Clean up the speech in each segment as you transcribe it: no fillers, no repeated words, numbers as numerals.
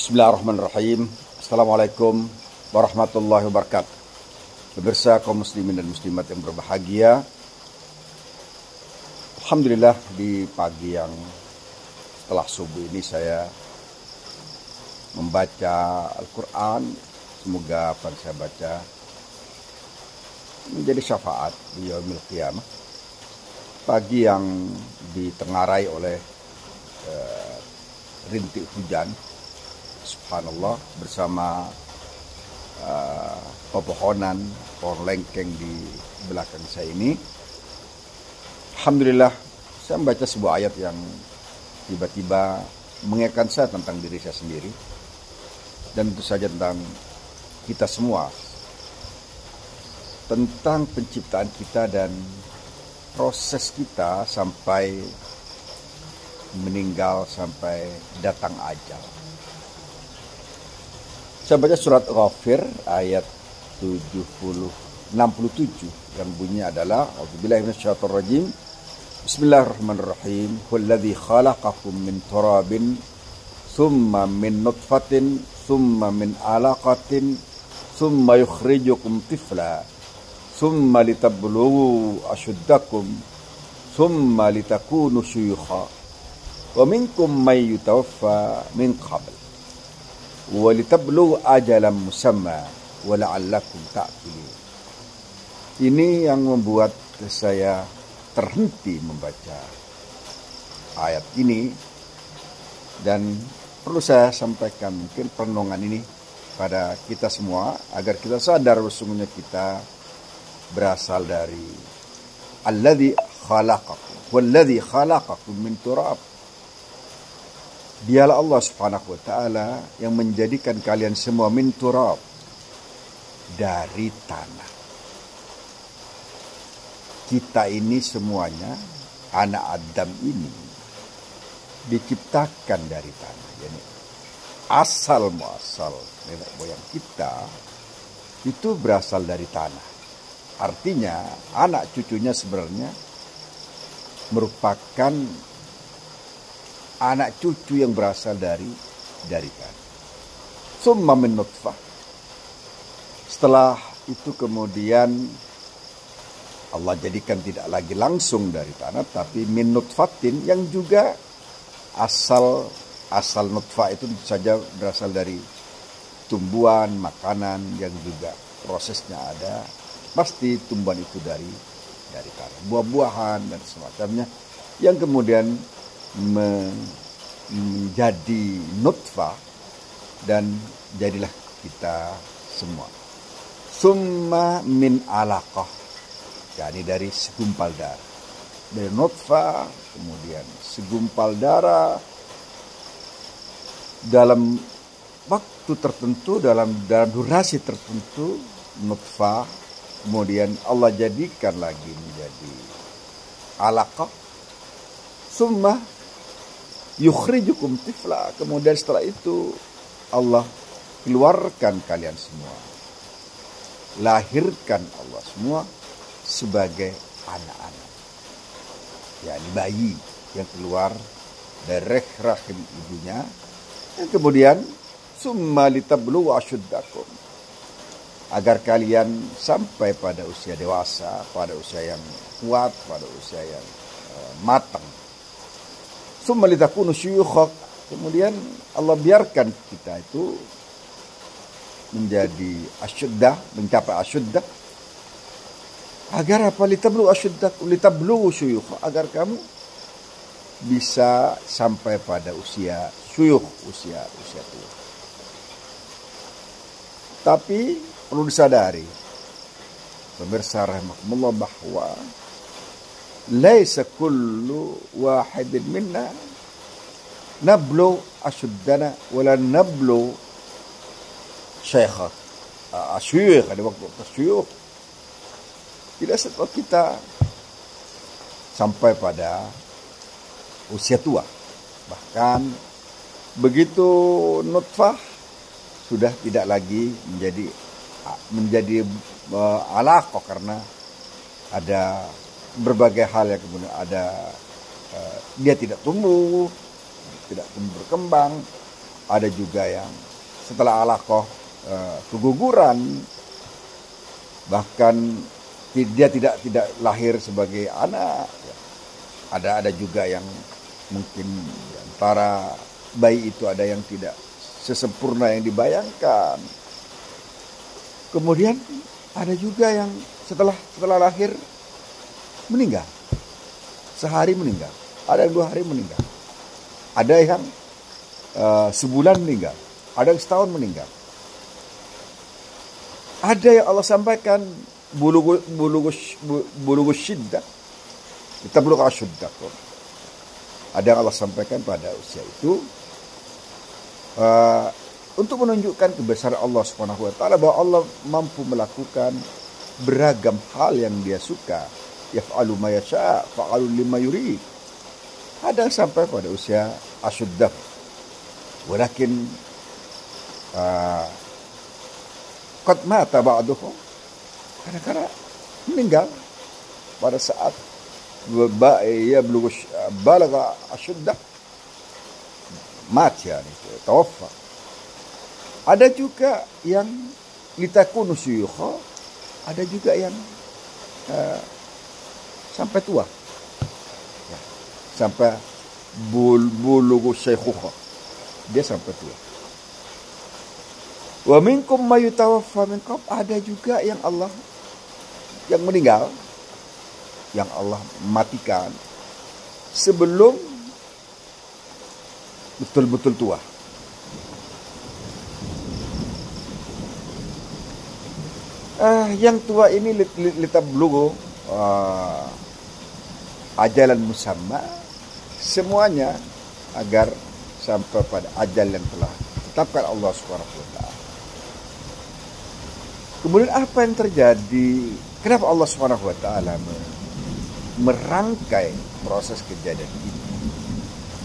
Bismillahirrahmanirrahim. Assalamualaikum warahmatullahi wabarakatuh. Pemirsa kaum muslimin dan muslimat yang berbahagia, alhamdulillah di pagi yang setelah subuh ini saya membaca Al-Quran. Semoga apa yang saya baca menjadi syafaat di yaumil qiyamah. Pagi yang ditengarai oleh rintik hujan, subhanallah, bersama pepohonan, pohon lengkeng di belakang saya ini. Alhamdulillah, saya membaca sebuah ayat yang tiba-tiba mengingatkan saya tentang diri saya sendiri, dan tentu saja tentang kita semua, tentang penciptaan kita dan proses kita sampai meninggal, sampai datang ajal. Saya baca surat Ghafir ayat 67 yang bunyinya adalah A'udzubillahi minasyaitonir rajim. Bismillahirrahmanirrahim. Huwallazi khalaqakum min turabin thumma min nutfatin thumma min alaqatin thumma yukhrijukum tifla thumma litablughu ashuddakum thumma litakunu syuyukha wa minkum may yutawaffa min qabl wa litablughu ajalan musamma wa la'allakum ta'qilun. Ini yang membuat saya terhenti membaca ayat ini, dan perlu saya sampaikan mungkin perenungan ini pada kita semua agar kita sadar sesungguhnya kita berasal dari alladzi khalaqakum walladzi khalaqakum min turab. Dialah Allah subhanahu wa ta'ala yang menjadikan kalian semua min turab, dari tanah. Kita ini semuanya, anak Adam ini diciptakan dari tanah. Jadi asal muasal nenek moyang kita itu berasal dari tanah. Artinya anak cucunya sebenarnya merupakan anak cucu yang berasal dari tanah. Summa min nutfah. Setelah itu kemudian Allah jadikan tidak lagi langsung dari tanah, tapi min nutfatin, yang juga asal nutfah itu tentu saja berasal dari tumbuhan, makanan yang juga prosesnya ada. Pasti tumbuhan itu dari tanah, buah-buahan dan semacamnya, yang kemudian menjadi nutfah dan jadilah kita semua. Summa min alaqah, jadi dari segumpal darah. Dari nutfah, kemudian segumpal darah, dalam waktu tertentu, dalam durasi tertentu, nutfah, kemudian Allah jadikan lagi menjadi alaqah. Summa yukhrijukum tifla, kemudian setelah itu Allah keluarkan kalian semua, lahirkan Allah semua sebagai anak-anak, yakni bayi yang keluar dari rahim ibunya, dan kemudian summa litablughu ashuddakum, agar kalian sampai pada usia dewasa, pada usia yang kuat, pada usia yang matang. Summa litakunu syuyukha, kemudian Allah biarkan kita itu menjadi asyuddah, mencapai asyuddah. Agar apa? Litablu syuyukh, agar kamu bisa sampai pada usia syuyukh, usia tua. Tapi perlu disadari, pemirsa rahimakumullah, bahwa laisa kullu wahidin minna nablu ashuddana wala nablu syekh asyuyukh. Ada waktu syuyukh, tidak setelah kita sampai pada usia tua. Bahkan begitu nutfah sudah tidak lagi menjadi alaqah, karena ada berbagai hal yang kemudian ada, dia tidak tumbuh berkembang, ada juga yang setelah alaqah keguguran, bahkan dia tidak lahir sebagai anak. Ada juga yang mungkin di antara bayi itu ada yang tidak sesempurna yang dibayangkan. Kemudian ada juga yang setelah lahir meninggal, sehari meninggal, ada yang 2 hari meninggal, ada yang sebulan meninggal, ada yang setahun meninggal. Ada yang Allah sampaikan bulughus syiddah, kita belum asyuddah. Ada yang Allah sampaikan pada usia itu untuk menunjukkan kebesaran Allah Subhanahu wa taala, bahwa Allah mampu melakukan beragam hal yang dia suka. Yaf'alu ma yasha, fa'alu lima yurid. Ada yang sampai pada usia asyuddah. Walakin qad mata ba'duhum, kadang-kadang meninggal pada saat balagha asyuddah, mati, tawaffa. Ada juga yang litakunu syuyukha, ada juga yang sampai tua, sampai bulughu syaikhuha, dia sampai tua. Wa minkum may yutawaffa min qabl, ada juga yang meninggal, yang Allah matikan sebelum betul-betul tua. Yang tua ini litablugu ajalan musamma, semuanya agar sampai pada ajal yang telah ditetapkan Allah Subhanahu wa taala. Kemudian apa yang terjadi? Kenapa Allah Subhanahu wa taala merangkai proses kejadian ini?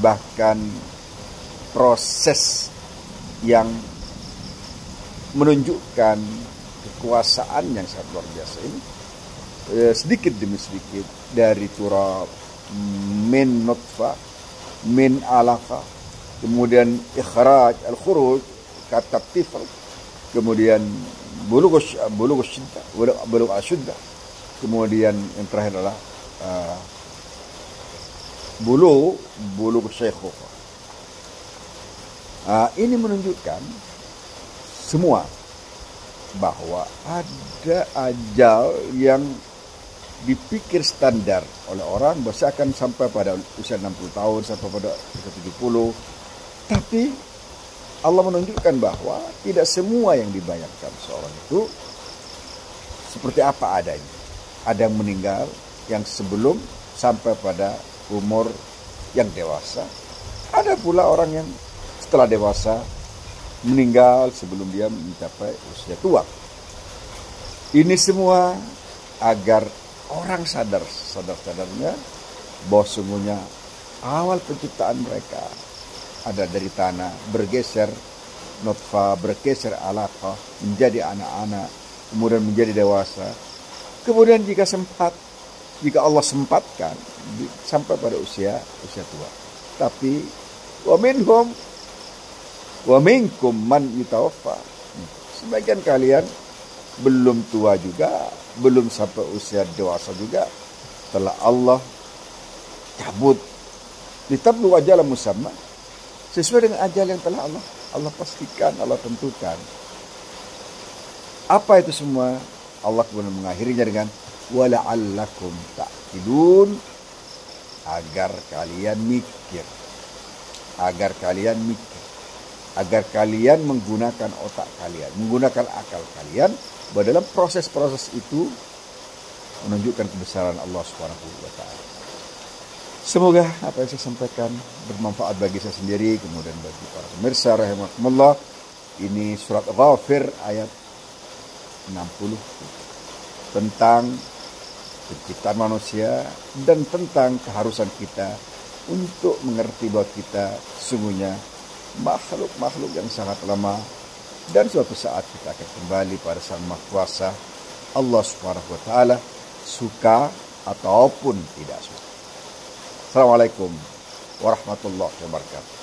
Bahkan proses yang menunjukkan kekuasaan yang sangat luar biasa ini, sedikit demi sedikit, dari turab, min nutfah, min alaqah, kemudian ikhraj, al-khuruj, kata tifl, kemudian bulugh syiddah, bulugh asyuddah, kemudian yang terakhir adalah bulugh syaikhuha. Ini menunjukkan semua bahwa ada ajal yang dipikir standar oleh orang, bahwa akan sampai pada usia 60 tahun, sampai pada usia 70. Tapi Allah menunjukkan bahwa tidak semua yang dibayangkan seorang itu seperti apa adanya. Ada yang meninggal yang sebelum sampai pada umur yang dewasa. Ada pula orang yang setelah dewasa meninggal sebelum dia mencapai usia tua. Ini semua agar orang sadar-sadarnya bahwa sungguhnya awal penciptaan mereka ada dari tanah, bergeser nutfah, bergeser alaqah, menjadi anak-anak, kemudian menjadi dewasa. Kemudian jika Allah sempatkan sampai pada usia tua. Tapi wa minkum man yutawaffa, sebagian kalian belum tua juga, belum sampai usia dewasa juga, telah Allah cabut litablu ajalan musamma, sesuai dengan ajal yang telah Allah pastikan, Allah tentukan. Apa itu semua? Allah kemudian mengakhirinya dengan wala'allakum ta'qilun, agar kalian mikir, agar kalian menggunakan otak kalian, menggunakan akal kalian, bahwa dalam proses-proses itu menunjukkan kebesaran Allah Subhanahu wa taala. Semoga apa yang saya sampaikan bermanfaat bagi saya sendiri, kemudian bagi para pemirsa rahimakumullah. Ini surat Ghafir ayat 60 tentang penciptaan manusia dan tentang keharusan kita untuk mengerti bahwa kita sesungguhnya makhluk yang sangat lemah, dan suatu saat kita akan kembali pada Sang Maha Kuasa Allah Subhanahu wa taala, suka ataupun tidak suka. Assalamualaikum warahmatullahi wabarakatuh.